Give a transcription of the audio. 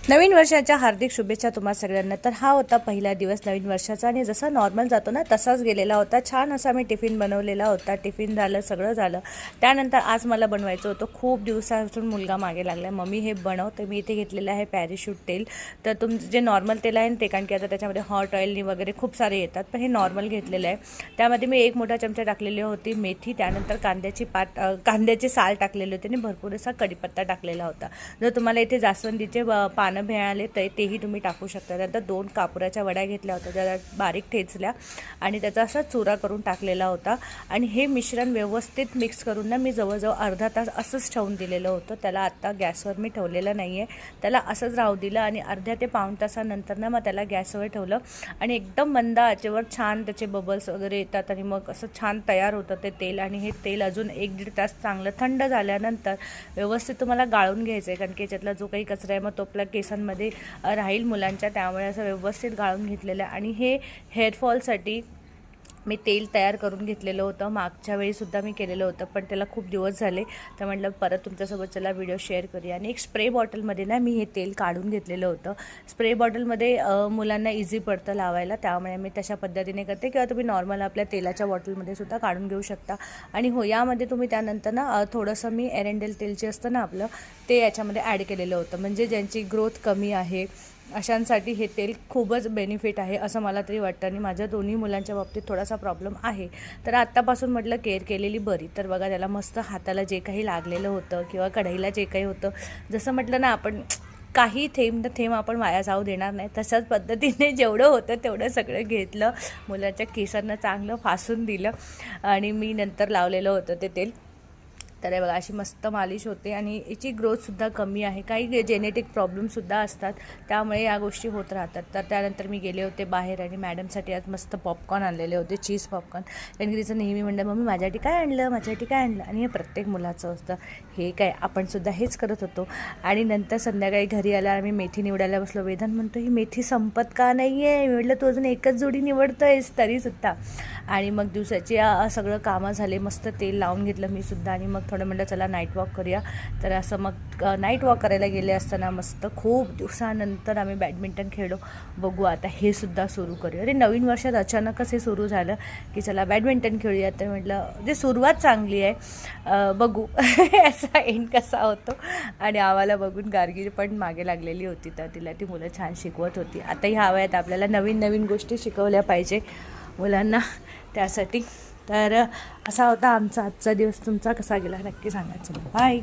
नवीन वर्षाच्या हार्दिक शुभेच्छा तुम्हा सगळ्यांना। तर हा होता पहिला दिवस नवीन वर्षाचा आणि जसा नॉर्मल जातो ना तसाच गेलेला होता। छान असा मी टिफिन बनवलेला होता, टिफिन झालं, सगळं झालं। त्यानंतर आज मला बनवायचं होतं, खूप दिवसापासून मुलगा मागे लागला, मम्मी हे बनव। तर मी इथे घेतलेलं आहे पॅराशूट तेल। तर तुमचं जे नॉर्मल तेल आहे ते, कारण की आता त्याच्यामध्ये हॉट ऑइल वगैरे खूप सारे येतात, पण हे नॉर्मल घेतलेलं आहे। त्यामध्ये मी 1 मोठा चमचा टाकलेली होती मेथी, त्यानंतर कांद्याची साल टाकलेली होती आणि भरपूर असा कढीपत्ता टाकलेला होता। जर तुम्हाला इथे जास्वंदीचे पानं मिळाले तर तेही तुम्ही टाकू शकता। त्यानंतर 2 कापुराच्या वड्या घेतल्या होत्या, त्या बारीक ठेचल्या आणि त्याचा असा चुरा करून टाकलेला होता। आणि हे मिश्रण व्यवस्थित मिक्स करून ना मी जवळजवळ अर्धा तास असंच ठेवून दिलेलं होतं। त्याला आता गॅसवर मी ठेवलेलं नाही आहे, त्याला असंच राहू दिलं आणि अर्ध्या ते पाऊण तासानंतर ना मग त्याला गॅसवर ठेवलं आणि एकदम मंद आचेवर छान त्याचे बबल्स वगैरे येतात आणि मग असं छान तयार होतं ते तेल। आणि हे तेल अजून 1-1.5 तास चांगलं थंड झाल्यानंतर व्यवस्थित तुम्हाला गाळून घ्यायचं आहे, कारण की याच्यातला जो काही कचरा आहे मग तो आपल्या केसांमध्ये राहील मुलांच्या, त्यामुळे असं व्यवस्थित गाळून घेतलेलं आहे। आणि हे हेअरफॉलसाठी मी तेल तयार करून घेतलेलं होतं, मागच्या वेळीसुद्धा मी केलेलं होतं, पण त्याला खूप दिवस झाले, तर म्हटलं परत तुमच्यासोबत चला व्हिडिओ शेअर करूया। आणि एक स्प्रे बॉटलमध्ये ना मी हे तेल काढून घेतलेलं होतं। स्प्रे बॉटलमध्ये मुलांना इझी पडतं लावायला, त्यामुळे मी तशा पद्धतीने करते, किंवा तुम्ही नॉर्मल आपल्या तेलाच्या बॉटलमध्ये सुद्धा काढून घेऊ शकता। आणि हो, यामध्ये तुम्ही त्यानंतर ना थोडंसं मी एरंडेल तेल जे असतं ना आपलं, ते याच्यामध्ये ॲड केलेलं होतं, म्हणजे ज्यांची ग्रोथ कमी आहे अशांसाठी हे तेल खूपच बेनिफिट आहे असं मला तरी वाटतं। आणि माझ्या दोन्ही मुलांच्या बाबतीत थोडासा प्रॉब्लेम आहे, तर आत्तापासून म्हटलं केअर केलेली बरी। तर बघा, त्याला मस्त हाताला जे काही लागलेलं होतं किंवा कढईला जे काही होतं, जसं म्हटलं ना आपण काही थेंब आपण वाया जाऊ देणार नाही, तशाच पद्धतीने जेवढं होतं तेवढं सगळं घेतलं, मुलाच्या केसांना चांगलं फासून दिलं आणि मी नंतर लावलेलं होतं ते तेल। तर हे बघा, अशी मस्त मालिश होते आणि याची ग्रोथसुद्धा कमी आहे, काही जेनेटिक प्रॉब्लेमसुद्धा असतात, त्यामुळे या गोष्टी होत राहतात। तर त्यानंतर मी गेले होते बाहेर आणि मॅडमसाठी आज मस्त पॉपकॉर्न आणलेले होते, चीज पॉपकॉर्न। कारण की तिचं नेहमी म्हणलं, मम्मी माझ्यासाठी काय आणलं, माझ्यासाठी काय आणलं, आणि हे प्रत्येक मुलाचं असतं, हे काय आपणसुद्धा हेच करत होतो। आणि नंतर संध्याकाळी घरी आला, आम्ही मेथी निवडायला बसलो। वेदांत म्हणतो, ही मेथी संपत का नाही आहे, मी म्हटलं तू अजून एकच जोडी निवडतो आहेस तरीसुद्धा। आणि मग दिवसाची सगळं कामं झाले, मस्त तेल लावून घेतलं मी सुद्धा, आणि मग थोडं म्हटलं चला नाईट वॉक करूया। तर असं मग नाईट वॉक करायला गेले असताना मस्त खूप दिवसानंतर आम्ही बॅडमिंटन खेळलो। बघू आता हे सुद्धा सुरू करूया। अरे नवीन वर्षात अचानकच हे सुरू झालं की चला बॅडमिंटन खेळूया, तर म्हटलं म्हणजे सुरुवात चांगली आहे, बघू असा एंड कसा होतो। आणि आम्हाला बघून गार्गी पण मागे लागलेली होती, तर तिला ती मुलं छान शिकवत होती। आता ह्या वयात आपल्याला नवीन नवीन गोष्टी शिकवल्या पाहिजे मुलांना, त्यासाठी। तर असा होता आमचा आजचा दिवस। तुमचा कसा गेला नक्की सांगायचं, बाय।